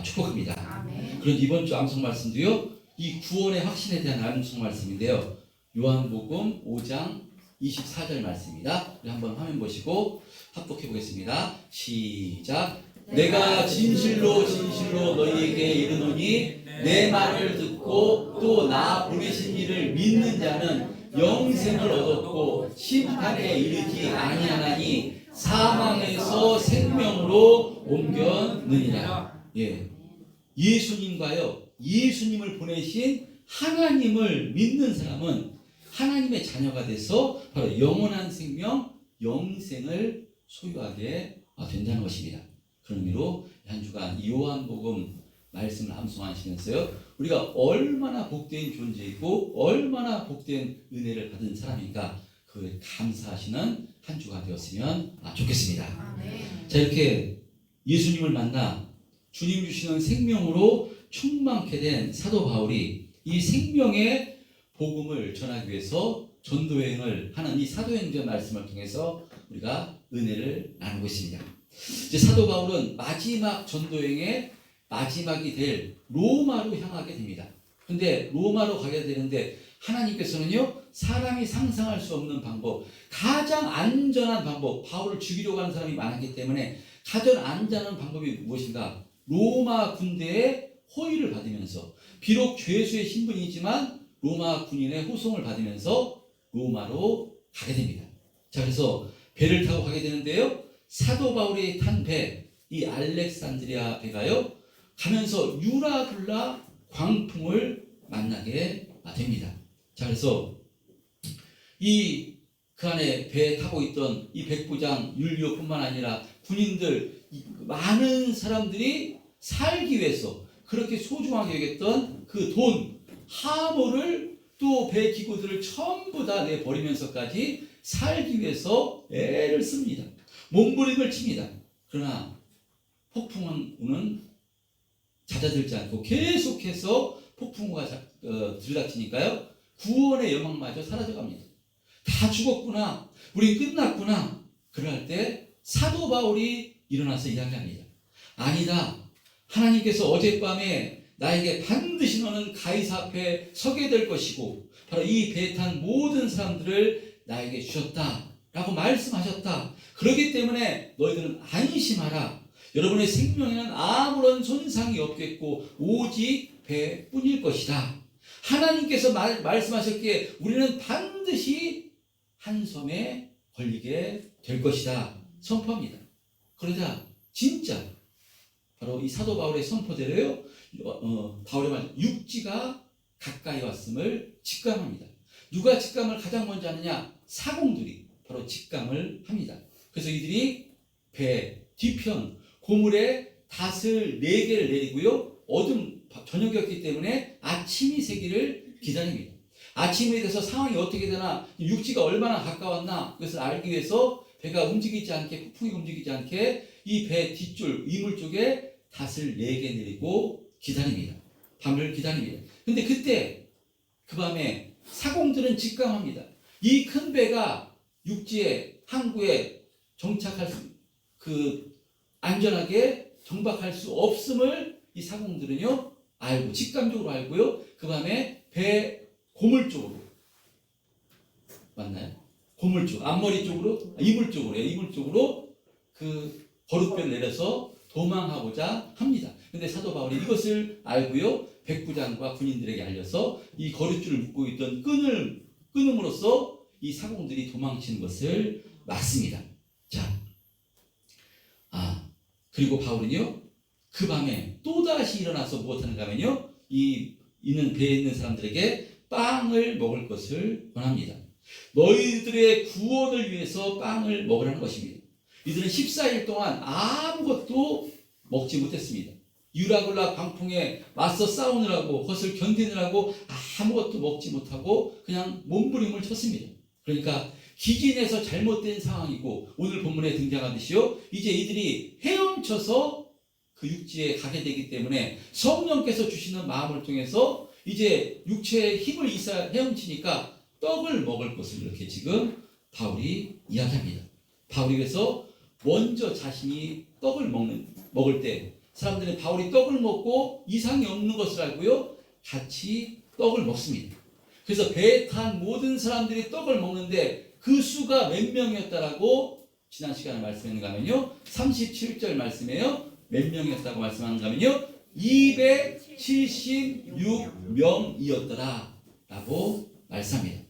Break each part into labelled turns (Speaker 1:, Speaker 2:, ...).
Speaker 1: 축복합니다.
Speaker 2: 아멘.
Speaker 1: 그런 이번 주 암송 말씀도요, 이 구원의 확신에 대한 암송 말씀인데요. 요한복음 5장 24절 말씀입니다. 우리 한번 화면 보시고 합독해 보겠습니다. 시작. 내가 진실로 진실로 너희에게 이르노니 내 말을 듣고 또 나 보내신 이를 믿는 자는 영생을 얻었고 심판에 이르지 아니하나니 사망에서 생명으로 옮겼느니라. 예, 예수님과요, 예수님을 보내신 하나님을 믿는 사람은 하나님의 자녀가 돼서 바로 영원한 생명, 영생을 소유하게 된다는 것입니다. 그런 의미로 한 주간 요한복음 말씀을 암송하시면서요, 우리가 얼마나 복된 존재이고 얼마나 복된 은혜를 받은 사람인가, 그에 감사하시는 한 주가 되었으면 좋겠습니다.
Speaker 2: 아멘.
Speaker 1: 자, 이렇게 예수님을 만나 주님 주시는 생명으로 충만케 된 사도 바울이 이 생명의 복음을 전하기 위해서 전도여행을 하는 이 사도행전 말씀을 통해서 우리가 은혜를 나누고 있습니다. 이제 사도 바울은 마지막 전도여행의 마지막이 될 로마로 향하게 됩니다. 근데 로마로 가게 되는데 하나님께서는요, 사람이 상상할 수 없는 방법, 가장 안전한 방법, 바울을 죽이려고 하는 사람이 많았기 때문에 가장 안전한 방법이 무엇인가? 로마 군대의 호의를 받으면서, 비록 죄수의 신분이지만 로마 군인의 호송을 받으면서 로마로 가게 됩니다. 자, 그래서 배를 타고 가게 되는데요, 사도 바울이 탄 배, 이 알렉산드리아 배가요, 가면서 유라굴라 광풍을 만나게 됩니다. 자, 그래서 그 안에 배에 타고 있던 이 백부장 율리오뿐만 아니라 군인들, 많은 사람들이 살기 위해서 그렇게 소중하게 여겼던 그 돈, 하모를 또 배 기구들을 전부 다 내버리면서까지 살기 위해서 애를 씁니다. 몸부림을 칩니다. 그러나 폭풍우는 잦아들지 않고 계속해서 폭풍우가 들이닥치니까요, 구원의 영광마저 사라져갑니다. 다 죽었구나, 우리 끝났구나. 그럴 때 사도 바울이 일어나서 이야기합니다. 아니다, 하나님께서 어젯밤에 나에게 반드시 너는 가이사 앞에 서게 될 것이고 바로 이 배에 탄 모든 사람들을 나에게 주셨다 라고 말씀하셨다. 그렇기 때문에 너희들은 안심하라. 여러분의 생명에는 아무런 손상이 없겠고 오직 배뿐일 것이다. 하나님께서 말씀하셨기에 우리는 반드시 한 섬에 걸리게 될 것이다 선포합니다. 그러자 진짜 바로 이 사도 바울의 선포대로요, 바울의 말, 육지가 가까이 왔음을 직감합니다. 누가 직감을 가장 먼저 하느냐? 사공들이 바로 직감을 합니다. 그래서 이들이 배 뒤편 고물에 닷을 4개를 내리고요, 저녁이었기 때문에 아침이 새기를 기다립니다. 아침이 돼서 상황이 어떻게 되나, 육지가 얼마나 가까웠나, 그것을 알기 위해서 배가 움직이지 않게, 폭풍이 움직이지 않게 이 배 뒷줄 이물 쪽에 닷을 4개 내리고 기다립니다. 밤을 기다립니다. 근데 그때 그 밤에 사공들은 직감합니다. 이 큰 배가 육지에, 항구에 정착할 안전하게 정박할 수 없음을 이 사공들은요 알고, 직감적으로 알고요, 그 밤에 배 고물 쪽으로, 맞나요? 고물 쪽, 앞머리 쪽으로, 이물 쪽으로 그 거룻배를 내려서 도망하고자 합니다. 근데 사도 바울이 이것을 알고요, 백부장과 군인들에게 알려서 이 거룻줄을 묶고 있던 끈을 끊음으로써 이 사공들이 도망치는 것을 막습니다. 자, 그리고 바울은요, 그 밤에 또다시 일어나서 무엇하는가 하면요, 배에 있는 사람들에게 빵을 먹을 것을 권합니다. 너희들의 구원을 위해서 빵을 먹으라는 것입니다. 이들은 14일 동안 아무것도 먹지 못했습니다. 유라굴라 광풍에 맞서 싸우느라고, 그것을 견디느라고 아무것도 먹지 못하고 그냥 몸부림을 쳤습니다. 그러니까 기진에서 잘못된 상황이고, 오늘 본문에 등장하듯이요, 이제 이들이 헤엄쳐서 그 육지에 가게 되기 때문에 성령께서 주시는 마음을 통해서 이제 육체의 힘을 있어야 헤엄치니까 떡을 먹을 것을 이렇게 지금 바울이 이야기합니다. 바울이 그래서 먼저 자신이 떡을 먹을 때 사람들은 바울이 떡을 먹고 이상이 없는 것을 알고요, 같이 떡을 먹습니다. 그래서 배에 탄 모든 사람들이 떡을 먹는데 그 수가 몇 명이었다라고 지난 시간에 말씀했는가 하면요, 37절 말씀에요, 몇 명이었다고 말씀하는가 하면요, 276명이었더라 라고 말씀합니다.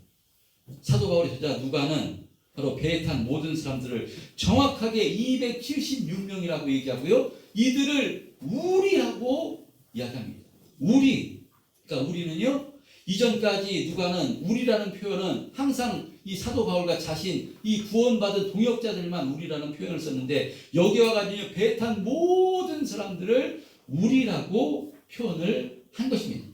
Speaker 1: 사도 바울의 저자 누가는 바로 배에 탄 모든 사람들을 정확하게 276명이라고 얘기하고요, 이들을 우리라고 이야기합니다. 우리. 그러니까 우리는요, 이전까지 누가는 우리라는 표현은 항상 이 사도 바울과 자신, 이 구원받은 동역자들만 우리라는 표현을 썼는데, 여기 와가지고 배에 탄 모든 사람들을 우리라고 표현을 한 것입니다.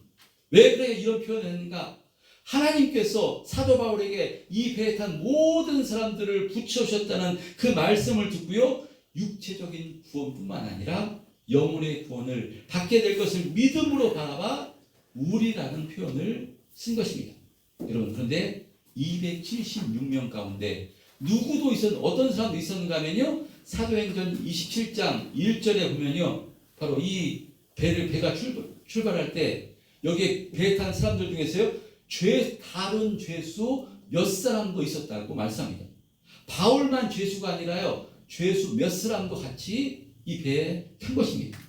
Speaker 1: 왜 그래 이런 표현을 했는가? 하나님께서 사도 바울에게 이 배에 탄 모든 사람들을 붙여주셨다는 그 말씀을 듣고요, 육체적인 구원뿐만 아니라 영혼의 구원을 받게 될 것을 믿음으로 바라봐 우리라는 표현을 쓴 것입니다. 여러분, 그런데 276명 가운데 누구도 어떤 사람도 있었는가 하면요, 사도행전 27장 1절에 보면요, 바로 이 배가 출발할 때 여기에 배에 탄 사람들 중에서요, 다른 죄수 몇 사람도 있었다고 말씀합니다. 바울만 죄수가 아니라요, 죄수 몇 사람도 같이 이 배에 탄 것입니다.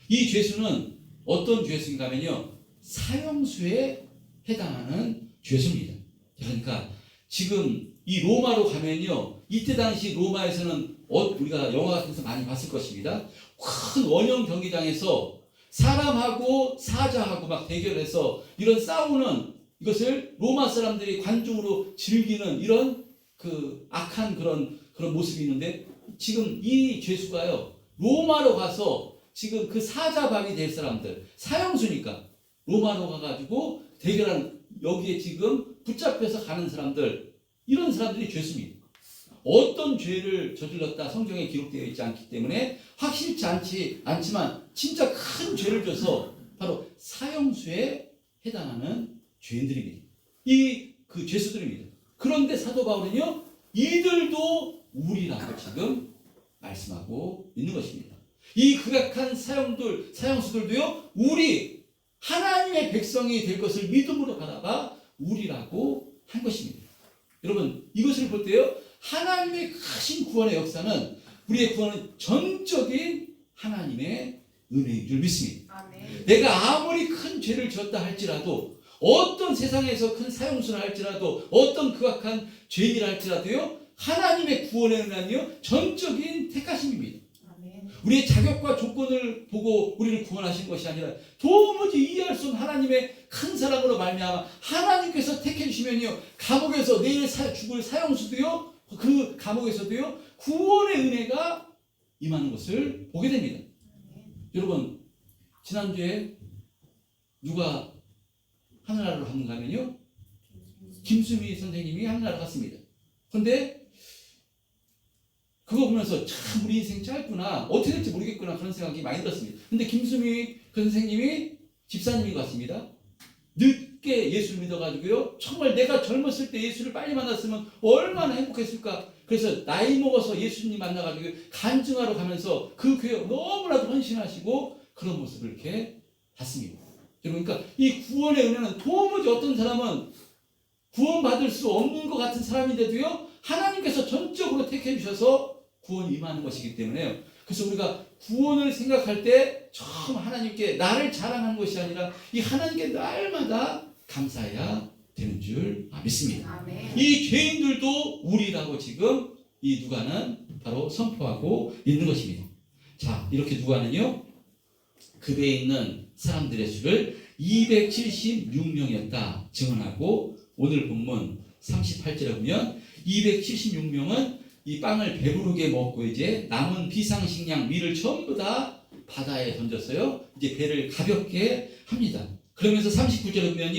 Speaker 1: 이 죄수는 어떤 죄수인가 하면요, 사형수에 해당하는 죄수입니다. 그러니까 지금 이 로마로 가면요, 이때 당시 로마에서는 우리가 영화 같은 데서 많이 봤을 것입니다. 큰 원형 경기장에서 사람하고 사자하고 막 대결해서 이런 싸우는, 이것을 로마 사람들이 관중으로 즐기는 이런 그 악한 그런 모습이 있는데, 지금 이 죄수가요, 로마로 가서 지금 그 사자밥이 될 사람들, 사형수니까 로마로 가가지고 대결하는, 여기에 지금 붙잡혀서 가는 사람들, 이런 사람들이 죄수입니다. 어떤 죄를 저질렀다 성경에 기록되어 있지 않기 때문에 확실치 않지만 진짜 큰 죄를 져서 바로 사형수에 해당하는 죄인들입니다. 그 죄수들입니다. 그런데 사도 바울은요, 이들도 우리라고 지금 말씀하고 있는 것입니다. 이 극악한 사형수들도요, 우리 하나님의 백성이 될 것을 믿음으로 바라봐 우리라고 한 것입니다. 여러분, 이것을 볼 때요, 하나님의 크신 구원의 역사는, 우리의 구원은 전적인 하나님의 은혜인 줄 믿습니다.
Speaker 2: 아멘.
Speaker 1: 내가 아무리 큰 죄를 지었다 할지라도, 어떤 세상에서 큰 사형수를 할지라도, 어떤 극악한 죄인이라 할지라도요, 하나님의 구원의 은혜는요, 전적인 택하심입니다.
Speaker 2: 아멘.
Speaker 1: 우리의 자격과 조건을 보고 우리를 구원하신 것이 아니라 도무지 이해할 수 없는 하나님의 큰 사랑으로 말미암아 하나님께서 택해 주시면요, 감옥에서 내일 죽을 사형수도요, 그 감옥에서도요, 구원의 은혜가 임하는 것을 보게 됩니다. 여러분, 지난주에 누가 하늘나라로 갔는가 하면요, 김수미 선생님이 하늘나라 갔습니다. 그런데 그거 보면서 참 우리 인생 짧구나, 어떻게 될지 모르겠구나, 그런 생각이 많이 들었습니다. 근데 김수미 그 선생님이 집사님인 것 같습니다. 늦게 예수를 믿어가지고요, 정말 내가 젊었을 때 예수를 빨리 만났으면 얼마나 행복했을까. 그래서 나이 먹어서 예수님 만나가지고 간증하러 가면서 그 교회 너무나도 헌신하시고 그런 모습을 이렇게 봤습니다. 그러니까 이 구원의 은혜는 도무지 어떤 사람은 구원받을 수 없는 것 같은 사람인데도요, 하나님께서 전적으로 택해 주셔서 구원이 임하는 것이기 때문에요. 그래서 우리가 구원을 생각할 때 처음 하나님께 나를 자랑하는 것이 아니라 이 하나님께 날마다 감사해야 되는 줄 믿습니다.
Speaker 2: 아멘.
Speaker 1: 이 죄인들도 우리라고 지금 이 누가는 바로 선포하고 있는 것입니다. 자, 이렇게 누가는요, 그 배에 있는 사람들의 수를 276명이었다 증언하고, 오늘 본문 38절에 보면 276명은 이 빵을 배부르게 먹고 이제 남은 비상식량 밀을 전부 다 바다에 던졌어요. 이제 배를 가볍게 합니다. 그러면서 39절에 보면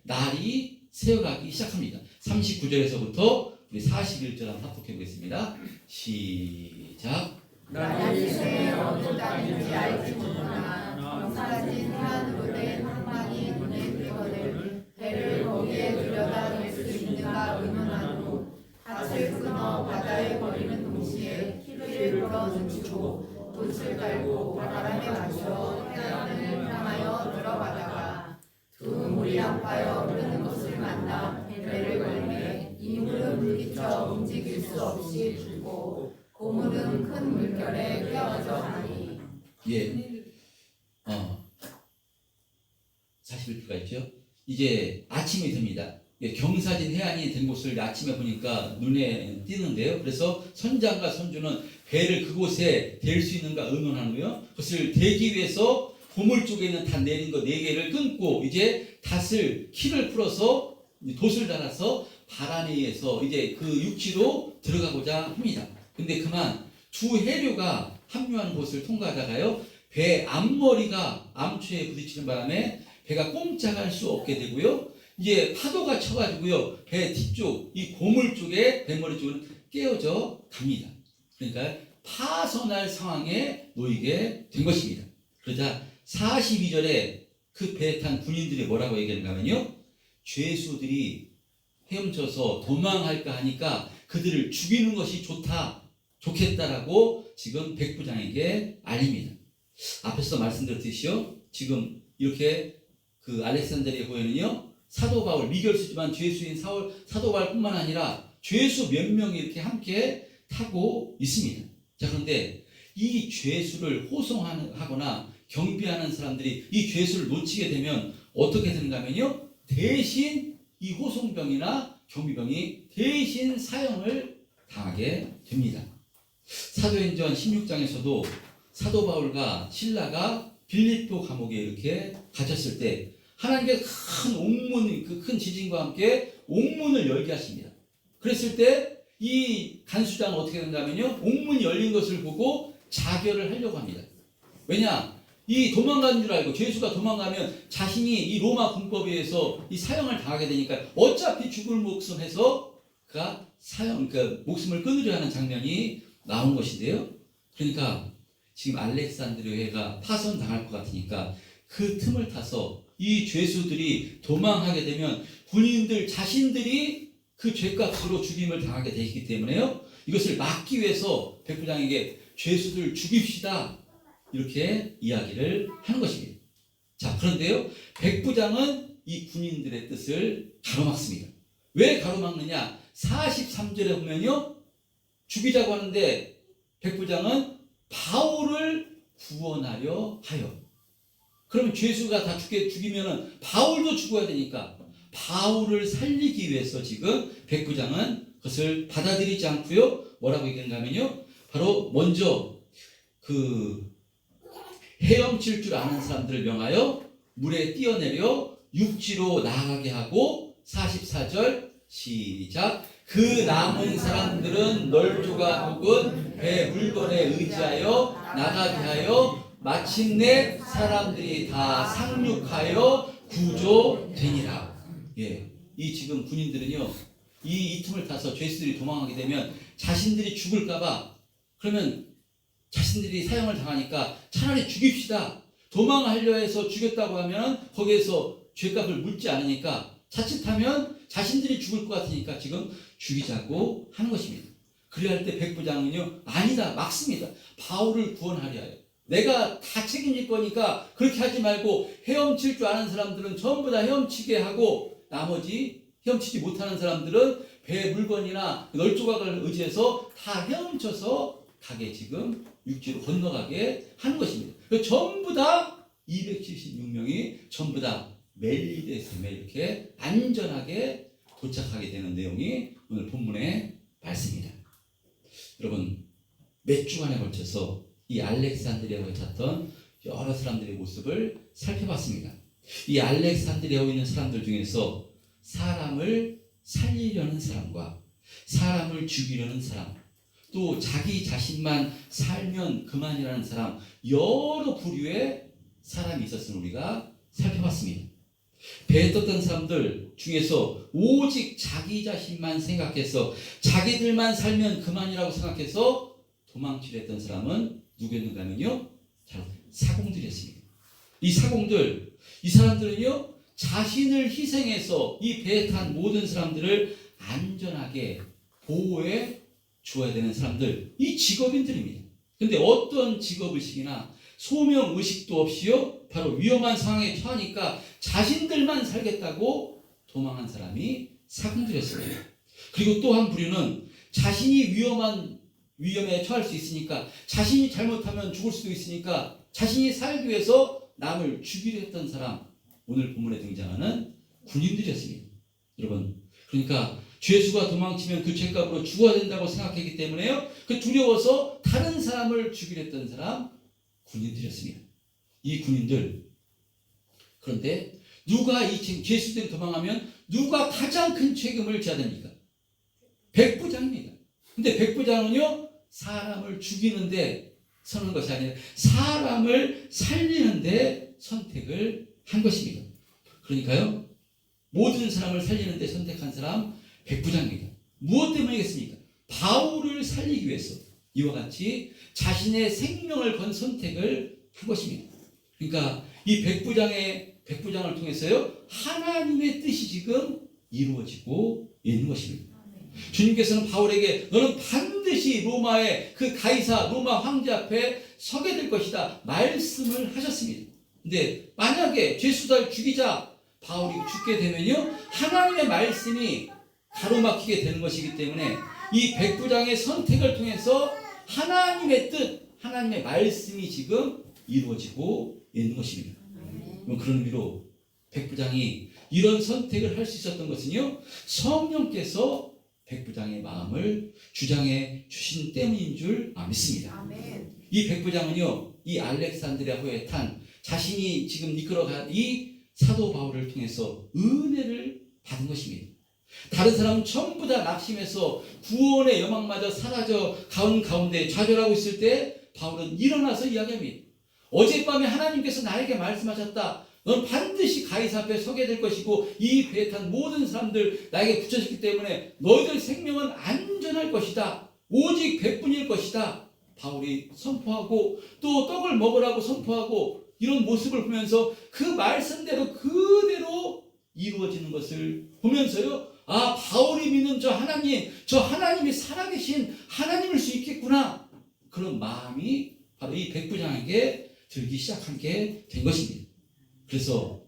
Speaker 1: 날이 새어가기 시작합니다. 39절에서부터 우리 41절 한번 합독해 보겠습니다. 시작.
Speaker 2: 날이 새어 어느 땅인지 알지 못하나 영사진 산으로 된 항만이 눈에 띄거늘 배를 거기에 들여다 놓을 수 있는가 의문한 후 밭을 끊어 바다에 버리는 동시에 키를 풀어 젖히고 돛을 깔고 바람에 맞춰
Speaker 1: 예, 41표가 있죠. 이제 아침이 됩니다. 예, 경사진 해안이 된 곳을 아침에 보니까 눈에 띄는데요. 그래서 선장과 선주는 배를 그곳에 댈 수 있는가 의논하고요. 그것을 대기 위해서 보물 쪽에 있는 닷 내린 거 4개를 끊고 이제 닷을 키를 풀어서 돛을 달아서 바람에 의해서 이제 그 육지로 들어가고자 합니다. 근데 그만 두 해류가 합류하는 곳을 통과하다가요. 배 앞머리가 암초에 부딪히는 바람에 배가 꼼짝할 수 없게 되고요. 이제 파도가 쳐가지고요. 배 뒤쪽, 이 고물 쪽에 배머리 쪽은 깨어져 갑니다. 그러니까 파선할 상황에 놓이게 된 것입니다. 그러자 42절에 그 배에 탄 군인들이 뭐라고 얘기하는가 하면요. 죄수들이 헤엄쳐서 도망할까 하니까 그들을 죽이는 것이 좋겠다라고 지금 백부장에게 알립니다. 앞에서 말씀드렸듯이요. 지금 이렇게 그 알렉산드리아 호에는요. 사도 바울, 미결수지만 죄수인 사도 바울뿐만 아니라 죄수 몇 명이 이렇게 함께 타고 있습니다. 자, 그런데 이 죄수를 호송하거나 경비하는 사람들이 이 죄수를 놓치게 되면 어떻게 되는가 하면요. 대신 이 호송병이나 경비병이 대신 사형을 당하게 됩니다. 사도행전 16장에서도 사도 바울과 실라가 빌립보 감옥에 이렇게 갇혔을 때 하나님께서 큰 옥문, 그 큰 지진과 함께 옥문을 열게 하십니다. 그랬을 때 이 간수장은 어떻게 된다면요, 옥문이 열린 것을 보고 자결을 하려고 합니다. 왜냐? 이 도망간 줄 알고 죄수가 도망가면 자신이 이 로마 군법에 의해서 이 사형을 당하게 되니까 어차피 죽을 목숨 해서 그가 그러니까 목숨을 끊으려 하는 장면이 나온 것인데요. 그러니까 지금 알렉산드리아가 파손당할 것 같으니까 그 틈을 타서 이 죄수들이 도망하게 되면 군인들 자신들이 그 죄값으로 죽임을 당하게 되기 때문에요. 이것을 막기 위해서 백부장에게 죄수들 죽입시다. 이렇게 이야기를 하는 것입니다. 자, 그런데요. 백부장은 이 군인들의 뜻을 가로막습니다. 왜 가로막느냐? 43절에 보면요. 죽이자고 하는데 백부장은 바울을 구원하려 하여. 그러면 죄수가 다 죽이면은 바울도 죽어야 되니까 바울을 살리기 위해서 지금 백부장은 그것을 받아들이지 않고요. 뭐라고 얘기하는가 하면요. 바로 먼저 그 헤엄칠 줄 아는 사람들을 명하여 물에 뛰어내려 육지로 나가게 하고 44절 시작. 그 남은 사람들은 널조가 혹은 배 물건에 의지하여 나가게 하여 마침내 사람들이 다 상륙하여 구조되니라. 예, 이 지금 군인들은요, 이 틈을 타서 죄수들이 도망하게 되면 자신들이 죽을까봐, 그러면 자신들이 사형을 당하니까 차라리 죽입시다. 도망하려 해서 죽였다고 하면 거기에서 죄값을 묻지 않으니까 자칫하면 자신들이 죽을 것 같으니까 지금 죽이자고 하는 것입니다. 그래야 할 때 백부장은요, 아니다, 막습니다. 바울을 구원하려 하여. 내가 다 책임질 거니까 그렇게 하지 말고 헤엄칠 줄 아는 사람들은 전부 다 헤엄치게 하고 나머지 헤엄치지 못하는 사람들은 배 물건이나 널조각을 의지해서 다 헤엄쳐서 가게 지금 육지로 건너가게 하는 것입니다. 전부 다 276명이 전부 다 멜리데 섬에 이렇게 안전하게 도착하게 되는 내용이 오늘 본문의 말씀입니다. 여러분, 몇 주간에 걸쳐서 이 알렉산드리아에 탔던 여러 사람들의 모습을 살펴봤습니다. 이 알렉산드리아에 있는 사람들 중에서 사람을 살리려는 사람과 사람을 죽이려는 사람, 또 자기 자신만 살면 그만이라는 사람, 여러 부류의 사람이 있었음을 우리가 살펴봤습니다. 배에 떴던 사람들 중에서 오직 자기 자신만 생각해서 자기들만 살면 그만이라고 생각해서 도망치려 했던 사람은 누구였는가 하면요, 사공들이었습니다. 이 사공들, 이 사람들은요, 자신을 희생해서 이 배에 탄 모든 사람들을 안전하게 보호해 주어야 되는 사람들, 이 직업인들입니다. 근데 어떤 직업의식이나 소명의식도 없이요, 바로 위험한 상황에 처하니까 자신들만 살겠다고 도망한 사람이 사공들이었습니다. 그리고 또 한 부류는 자신이 위험에 처할 수 있으니까, 자신이 잘못하면 죽을 수도 있으니까 자신이 살기 위해서 남을 죽이려 했던 사람, 오늘 본문에 등장하는 군인들이었습니다. 여러분, 그러니까 죄수가 도망치면 그 죄값으로 죽어야 된다고 생각했기 때문에요, 그 두려워서 다른 사람을 죽이려 했던 사람, 군인들이었습니다. 이 군인들, 그런데 누가 이 죄수들이 도망하면 누가 가장 큰 책임을 져야 됩니까? 백부장입니다. 근데 백부장은요, 사람을 죽이는데 서는 것이 아니라 사람을 살리는데 선택을 한 것입니다. 그러니까요, 모든 사람을 살리는데 선택한 사람 백부장입니다. 무엇 때문이겠습니까? 바울을 살리기 위해서 이와 같이 자신의 생명을 건 선택을 한 것입니다. 그러니까 이 백부장을 통해서요, 하나님의 뜻이 지금 이루어지고 있는 것입니다. 주님께서는 바울에게 너는 반드시 로마의 그 가이사 로마 황제 앞에 서게 될 것이다 말씀을 하셨습니다. 근데 만약에 죄수들 죽이자 바울이 죽게 되면요, 하나님의 말씀이 가로막히게 되는 것이기 때문에 이 백부장의 선택을 통해서 하나님의 뜻, 하나님의 말씀이 지금 이루어지고 있는 것입니다. 그런 의미로 백부장이 이런 선택을 할 수 있었던 것은요, 성령께서 백부장의 마음을 주장해 주신 때문인 줄 믿습니다. 이 백부장은요, 이 알렉산드리아호에 탄 자신이 지금 이끌어간 이 사도 바울을 통해서 은혜를 받은 것입니다. 다른 사람은 전부 다 낙심해서 구원의 여망마저 사라져 가운데 좌절하고 있을 때 바울은 일어나서 이야기합니다. 어젯밤에 하나님께서 나에게 말씀하셨다. 넌 반드시 가이사 앞에 서게 될 것이고 이 배에 탄 모든 사람들 나에게 붙여졌기 때문에 너희들 생명은 안전할 것이다. 오직 백분일 것이다. 바울이 선포하고 또 떡을 먹으라고 선포하고 이런 모습을 보면서 그 말씀대로 그대로 이루어지는 것을 보면서요, 아, 바울이 믿는 저 하나님이 살아계신 하나님일 수 있겠구나. 그런 마음이 바로 이 백부장에게 들기 시작한 게 된 것입니다. 그래서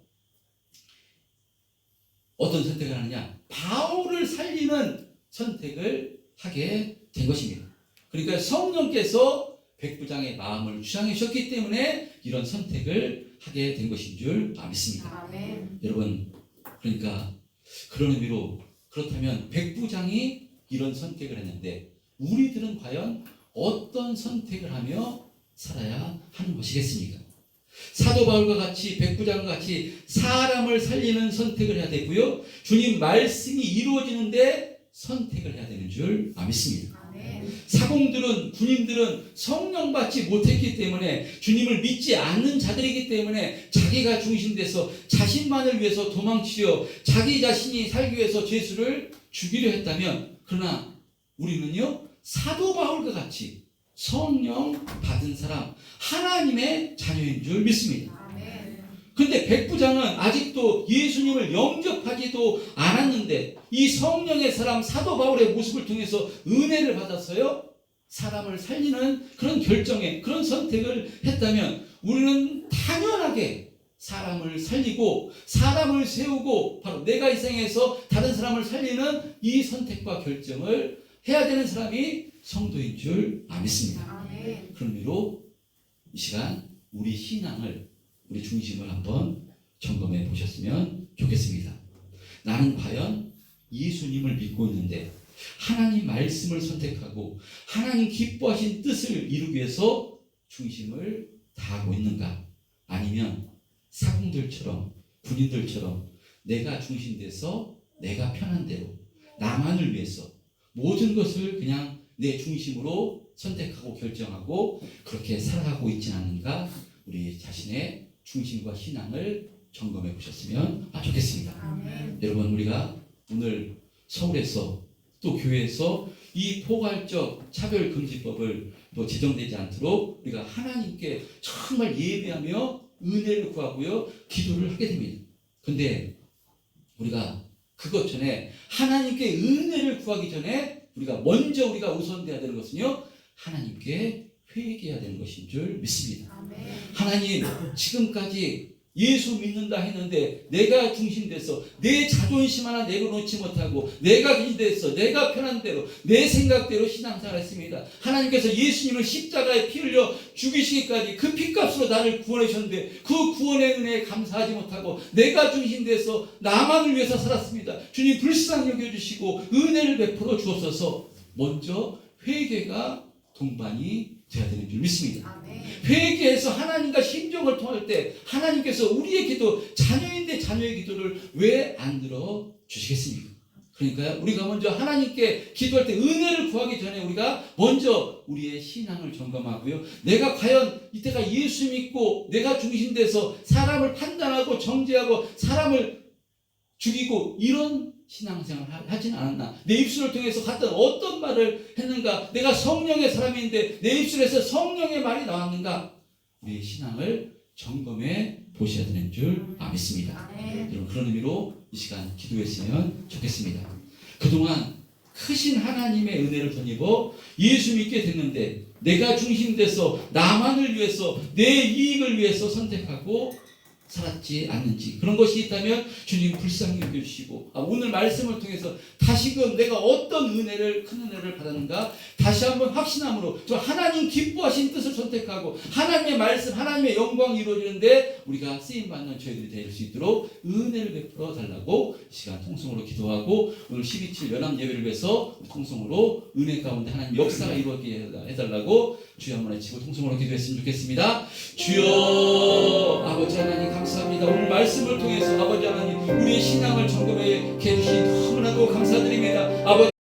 Speaker 1: 어떤 선택을 하느냐? 바울을 살리는 선택을 하게 된 것입니다. 그러니까 성령께서 백부장의 마음을 주장해 주셨기 때문에 이런 선택을 하게 된 것인 줄 믿습니다.
Speaker 2: 아멘.
Speaker 1: 여러분, 그러니까 그런 의미로 그렇다면 백부장이 이런 선택을 했는데 우리들은 과연 어떤 선택을 하며 살아야 하는 것이겠습니까? 사도 바울과 같이 백부장과 같이 사람을 살리는 선택을 해야 되고요, 주님 말씀이 이루어지는데 선택을 해야 되는 줄 믿습니다. 사공들은, 군인들은 성령 받지 못했기 때문에, 주님을 믿지 않는 자들이기 때문에 자기가 중심돼서 자신만을 위해서 도망치려 자기 자신이 살기 위해서 죄수를 죽이려 했다면, 그러나 우리는요, 사도 바울과 같이 성령 받은 사람, 하나님의 자녀인 줄 믿습니다. 근데 백부장은 아직도 예수님을 영접하지도 않았는데 이 성령의 사람 사도 바울의 모습을 통해서 은혜를 받았어요. 사람을 살리는 그런 결정에, 그런 선택을 했다면 우리는 당연하게 사람을 살리고 사람을 세우고 바로 내가 이 세상에서 다른 사람을 살리는 이 선택과 결정을 해야 되는 사람이 성도인 줄 믿습니다. 그런 의미로 이 시간 우리 신앙을, 우리 중심을 한번 점검해 보셨으면 좋겠습니다. 나는 과연 예수님을 믿고 있는데 하나님 말씀을 선택하고 하나님 기뻐하신 뜻을 이루기 위해서 중심을 다하고 있는가? 아니면 사공들처럼, 군인들처럼 내가 중심돼서 내가 편한 대로 나만을 위해서 모든 것을 그냥 내 중심으로 선택하고 결정하고 그렇게 살아가고 있지는 않는가? 우리 자신의 중심과 신앙을 점검해 보셨으면 좋겠습니다.
Speaker 2: 아멘.
Speaker 1: 여러분, 우리가 오늘 서울에서 또 교회에서 이 포괄적 차별금지법을 제정되지 않도록 우리가 하나님께 정말 예배하며 은혜를 구하고요, 기도를 하게 됩니다. 근데 우리가 그것 전에 하나님께 은혜를 구하기 전에 우리가 우선돼야 되는 것은요, 하나님께 회개해야 되는 것인 줄 믿습니다.
Speaker 2: 아멘.
Speaker 1: 하나님, 지금까지 예수 믿는다 했는데 내가 중심돼서 내 자존심 하나 내려놓지 못하고 내가 기대해서 내가 편한 대로 내 생각대로 신앙생활을 했습니다. 하나님께서 예수님을 십자가에 피 흘려 죽이시기까지 그 피값으로 나를 구원해 주셨는데 그 구원의 은혜에 감사하지 못하고 내가 중심돼서 나만을 위해서 살았습니다. 주님 불쌍히 여겨주시고 은혜를 베풀어 주옵소서. 먼저 회개가 동반이 되어야 되는 줄 믿습니다. 회개해서 하나님과 심정을 통할 때 하나님께서 우리의 기도, 자녀인데 자녀의 기도를 왜 안 들어 주시겠습니까? 그러니까 우리가 먼저 하나님께 기도할 때 은혜를 구하기 전에 우리가 먼저 우리의 신앙을 점검하고요. 내가 과연 이때가 예수 믿고 내가 중심돼서 사람을 판단하고 정죄하고 사람을 죽이고 이런 신앙생활을 하진 않았나? 내 입술을 통해서 갔던 어떤 말을 했는가? 내가 성령의 사람인데 내 입술에서 성령의 말이 나왔는가? 우리의 신앙을 점검해 보셔야 되는 줄 믿습니다. 여러분 그런 의미로 이 시간 기도했으면 좋겠습니다. 그동안 크신 하나님의 은혜를 덧입어 예수 믿게 됐는데 내가 중심돼서 나만을 위해서 내 이익을 위해서 선택하고 살았지 않는지 그런 것이 있다면 주님 불쌍히 여겨주시고 오늘 말씀을 통해서 다시금 내가 어떤 은혜를 큰 은혜를 받았는가 다시 한번 확신함으로 저 하나님 기뻐하신 뜻을 선택하고 하나님의 말씀 하나님의 영광이 이루어지는데 우리가 쓰임받는 저희들이 될 수 있도록 은혜를 베풀어 달라고 시간 통성으로 기도하고 오늘 12.7 연합 예배를 위해서 통성으로 은혜 가운데 하나님 역사가 이루어지게 해달라고 주여 한번 외치고 통성으로 기도했으면 좋겠습니다. 주여 아버지 하나님 감사합니다. 오늘 말씀을 통해서 아버지 하나님 우리의 신앙을 점검해 주신 너무나도 감사드립니다. 아버지